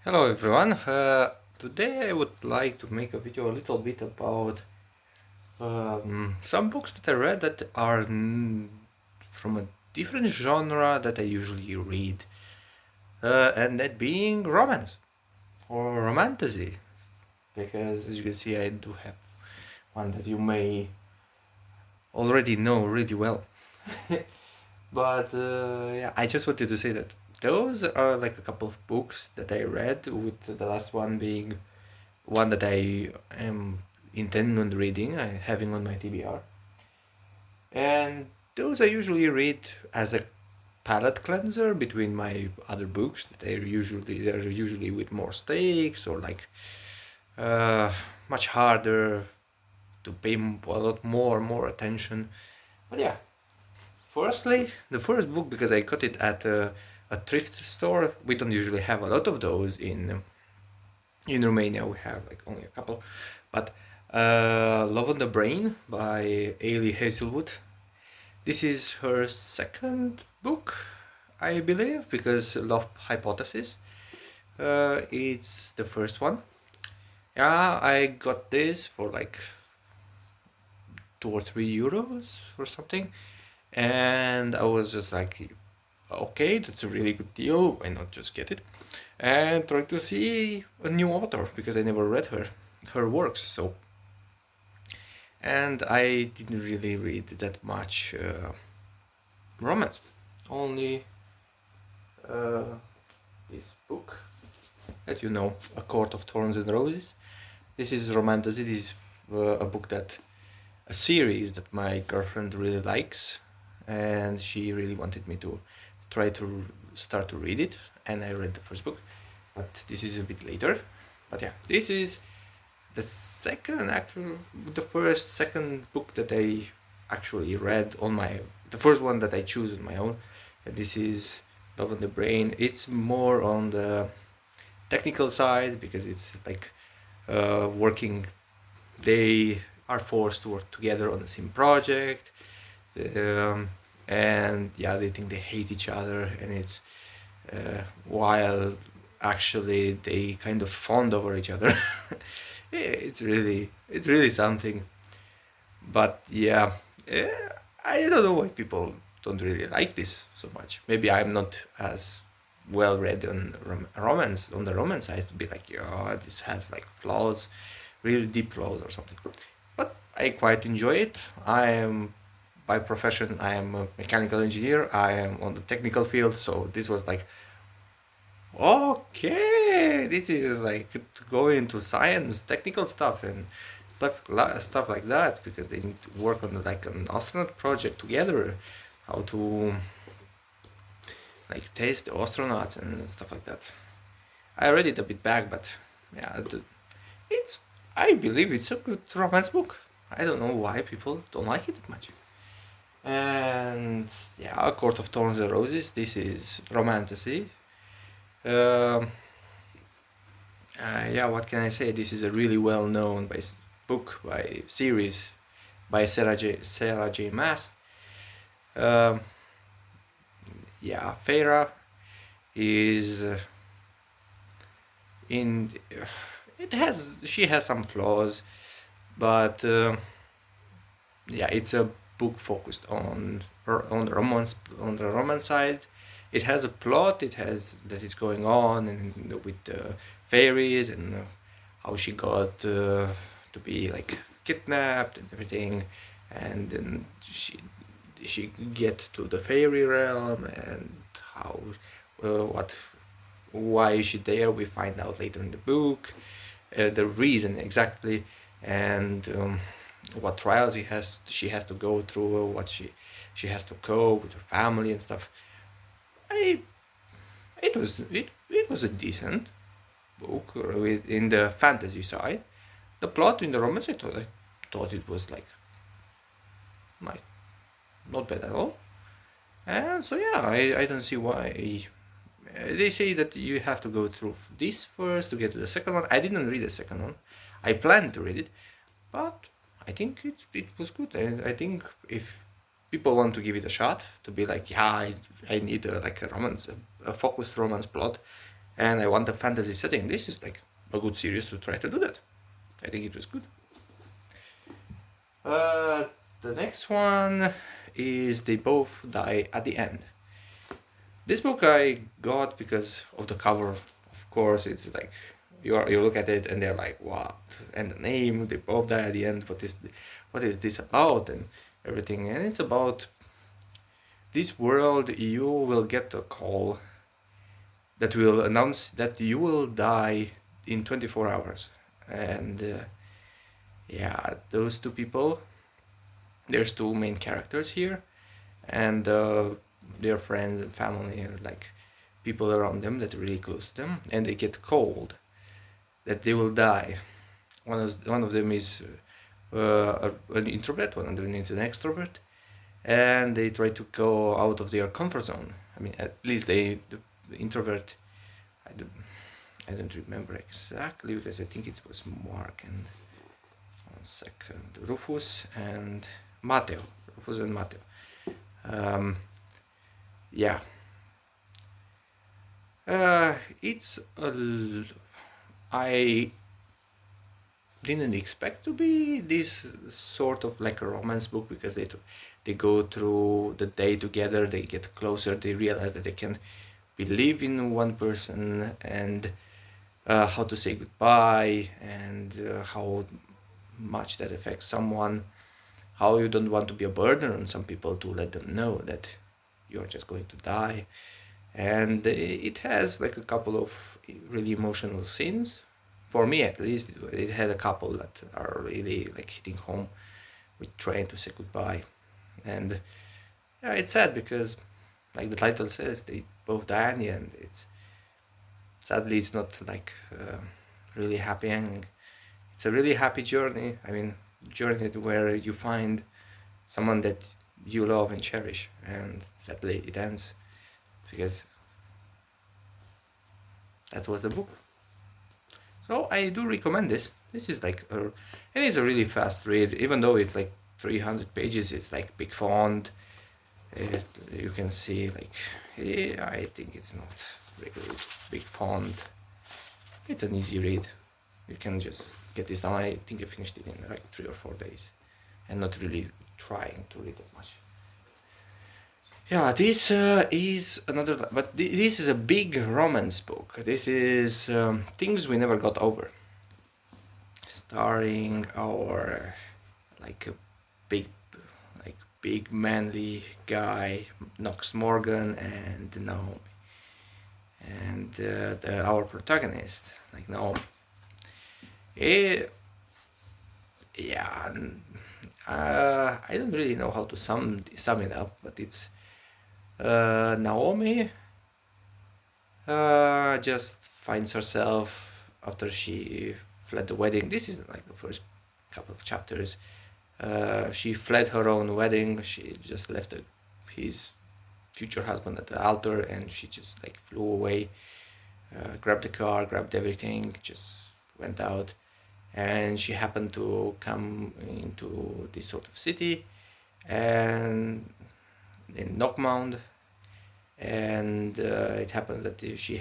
Hello everyone. Today I would like to make a video a little bit about some books that I read that are from a different genre that I usually read, and that being romance or romantasy. Because as you can see, I do have one that you may already know really well. But yeah, I just wanted to say that those are like a couple of books that I read, with the last one being one that I am intending on reading, having on my TBR. And those I usually read as a palate cleanser between my other books that they're usually with more stakes or like uh, much harder to pay a lot more attention. But yeah, firstly, the first book, because I got it at a thrift store. We don't usually have a lot of those in Romania. We have like only a couple, but Love on the Brain by Ailey Hazelwood. This is her second book, I believe, because Love Hypothesis. It's the first one. Yeah, I got this for like 2 or 3 euros or something, and I was just like, okay, that's a really good deal. Why not just get it? And trying to see a new author because I never read her works. So, and I didn't really read that much romance. Only uh, this book that you know, A Court of Thorns and Roses. This is romantasy. This is a book that a series that my girlfriend really likes, and she really wanted me to try to start to read it. And I read the first book, but this is a bit later. But yeah, this is the second book that I actually read on my, the first one that I choose on my own. And this is Love on the Brain. It's more on the technical side because it's like working. They are forced to work together on the same project, um, and yeah, they think they hate each other, and it's while actually they kind of fond over each other. It's really something. But yeah, eh, I don't know why people don't really like this so much. Maybe I'm not as well read on romance, on the romance side, to be like, yeah, this has like flaws, really deep flaws or something. But I quite enjoy it. I am, by profession, I am a mechanical engineer. I am on the technical field, so this was like, okay, this is like to go into science, technical stuff, and stuff like that, because they need to work on like an astronaut project together, how to like test the astronauts and stuff like that. I read it a bit back, but yeah, it's, I believe it's a good romance book. I don't know why people don't like it that much. And yeah, A Court of Thorns and Roses. This is romantasy. Um, yeah, what can I say? This is a really well-known book by series by Sarah J. Maas. Um, yeah, Feyre is in. It has she has some flaws, but yeah, it's a book focused on the romance side. It has a plot. It has that is going on, and with fairies and how she got to be like kidnapped and everything, and then she get to the fairy realm, and how what why is she there, we find out later in the book, the reason exactly, and what trials she has to go through, what she has to cope with her family and stuff. I it was a decent book in the fantasy side. The plot in the romance, I thought it was like not bad at all. And so yeah, I don't see why. They say that you have to go through this first to get to the second one. I didn't read the second one. I planned to read it, but I think it was good. And I think if people want to give it a shot, to be like, yeah, I need like a romance, a focused romance plot, and I want a fantasy setting. This is like a good series to try to do that. I think it was good. The next one is They Both Die at the End. This book I got because of the cover. Of course, it's like you look at it and they're like, what? And the name, They Both Die at the End. What is this about? And everything. And it's about this world. You will get a call that will announce that you will die in 24 hours. And yeah, those two people, there's two main characters here, and their friends and family are like people around them that are really close to them, and they get called that they will die. One of them is an introvert, one of them is an extrovert, and they try to go out of their comfort zone. I mean, at least the introvert, I don't remember exactly because I think it was Mark and one second, Rufus and Matteo. Rufus and Matteo. Yeah. It's I didn't expect to be this sort of like a romance book because they go through the day together, they get closer, they realize that they can believe in one person, and how to say goodbye, and how much that affects someone, how you don't want to be a burden on some people, to let them know that you're just going to die. And it has like a couple of really emotional scenes. For me, at least, it had a couple that are really like hitting home with trying to say goodbye. And yeah, it's sad because, like the title says, they both die in the end. Sadly, it's not like really happy ending. It's a really happy journey. I mean, journey where you find someone that you love and cherish, and sadly it ends because that was the book. So I do recommend this. This is like it is a really fast read, even though it's like 300 pages. It's like big font. You can see like, yeah, I think it's not really big font. It's an easy read. You can just get this done. I think I finished it in like 3 or 4 days, and not really trying to read that much. Yeah, this is another, but this is a big romance book. This is Things We Never Got Over, starring our like a big manly guy, Knox Morgan, and Naomi, and our protagonist, like Naomi. Yeah, I don't really know how to sum it up, but it's Naomi just finds herself after she fled the wedding. This is like the first couple of chapters. She fled her own wedding. She just left his future husband at the altar, and she just like flew away, grabbed the car, grabbed everything, just went out. And she happened to come into this sort of city, and in Knockmount, and it happens that she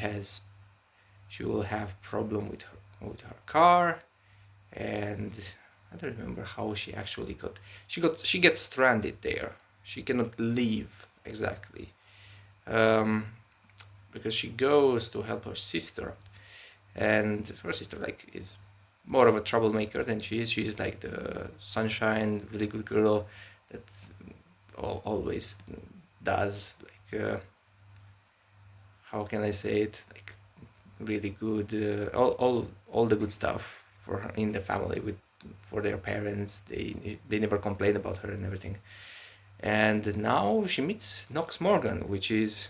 will have problem with her car, and I don't remember how she actually she gets stranded there. She cannot leave exactly, because she goes to help her sister, and her sister like is more of a troublemaker than she is. She's like the sunshine, really good girl that always does like how can I say it, like really good, all the good stuff for her in the family for their parents. They never complain about her and everything. And now she meets Knox Morgan, which is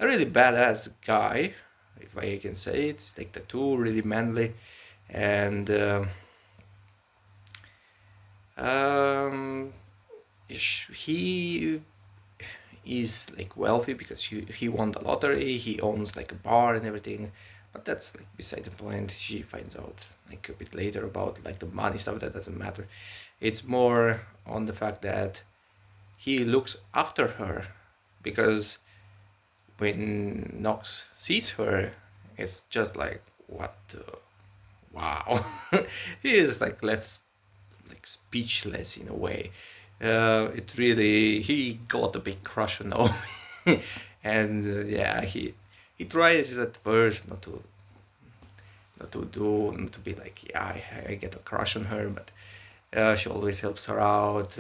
a really badass guy, if I can say it. It's like the two really manly, and he is like wealthy because he won the lottery. He owns like a bar and everything, but that's like beside the point. She finds out like a bit later about like the money stuff. That doesn't matter. It's more on the fact that he looks after her, because when Knox sees her, It's just like, what the, wow. He is like left like speechless in a way. It really, he got a big crush on Naomi. And yeah, he tries at first not to be like, yeah, I get a crush on her, but she always helps her out,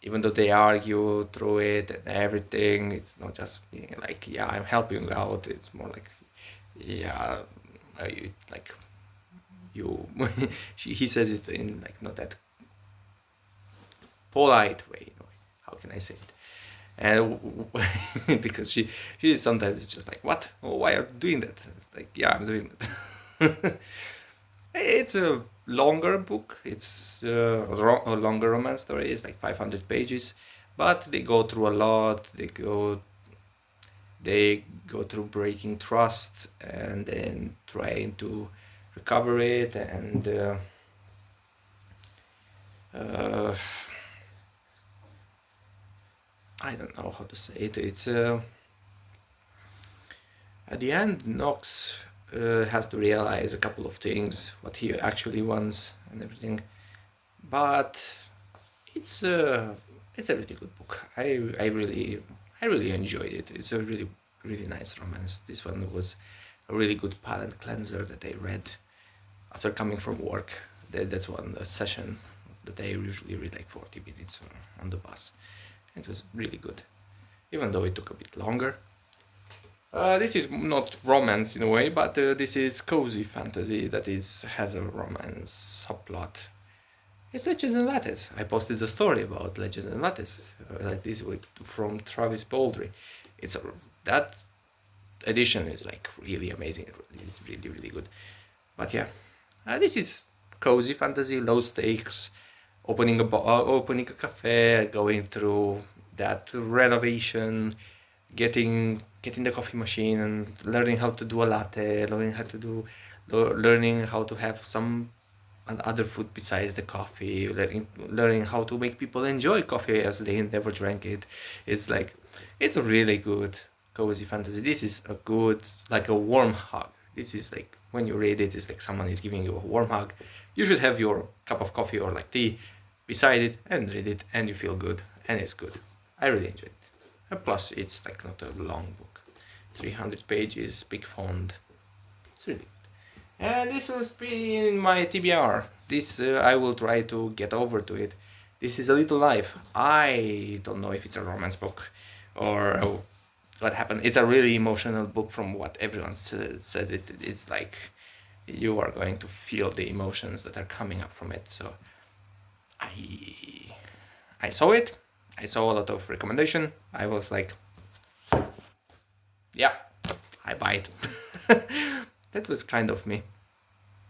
even though they argue through it and everything. It's not just being like, yeah, I'm helping you out. It's more like, yeah, like you. He says it in like not that polite way. You know, how can I say it? And because she sometimes is just like, what? Oh, why are you doing that? It's like, yeah, I'm doing that. It's a longer book. It's a longer romance story. It's like 500 pages, but they go through a lot. They go through breaking trust and then trying to recover it, and uh, I don't know how to say it. It's at the end, Knox has to realize a couple of things, what he actually wants and everything. But it's it's a really good book. I really enjoyed it. It's a really nice romance. This one was a really good palate cleanser that I read after coming from work. That's one session that I usually read like 40 minutes on the bus. It was really good, even though it took a bit longer. This is not romance in a way, but this is cozy fantasy that has a romance subplot. It's Legends and Lattes. I posted a story about Legends and Lattes, like this from Travis Baldry. That edition is like really amazing. It's really good. But yeah, this is cozy fantasy, low stakes, opening a cafe, going through that renovation, getting the coffee machine and learning how to do a latte, learning how to have some other food besides the coffee, learning how to make people enjoy coffee as they never drank it. It's like, it's a really good cozy fantasy. This is a good, like a warm hug. This is like, when you read it, it's like someone is giving you a warm hug. You should have your cup of coffee or like tea beside it and read it, and you feel good, and it's good. I really enjoyed it. And plus, it's like not a long book, 300 pages, big font. It's really good. And this will be in my TBR. This I will try to get over to it. This is A Little Life. I don't know if it's a romance book or what happened. It's a really emotional book from what everyone says. It's like you are going to feel the emotions that are coming up from it. So I saw it. I saw a lot of recommendation. I was like, yeah, I buy it. That was kind of me.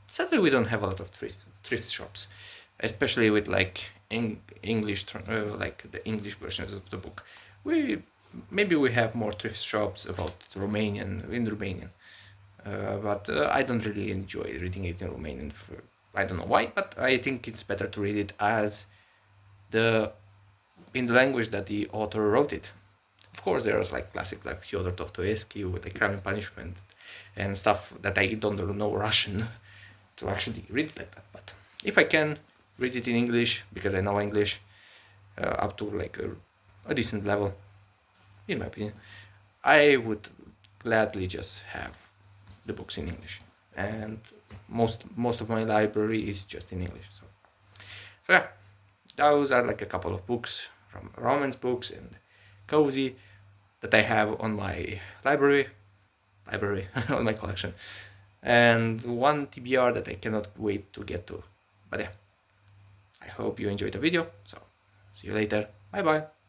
Sadly, we don't have a lot of thrift shops, especially with like English, like the English versions of the book. Maybe we have more thrift shops about in Romanian, but I don't really enjoy reading it in Romanian. I don't know why, but I think it's better to read it in the language that the author wrote it. Of course, there's like classics like Fyodor Dostoevsky with the Crime and Punishment and stuff that I don't know Russian to actually read it like that. But if I can read it in English, because I know English up to like a decent level, in my opinion, I would gladly just have the books in English. And most of my library is just in English. So yeah, those are like a couple of books, romance books and cozy, that I have on my library on my collection, and one TBR that I cannot wait to get to. But yeah, I hope you enjoyed the video. So see you later. Bye bye.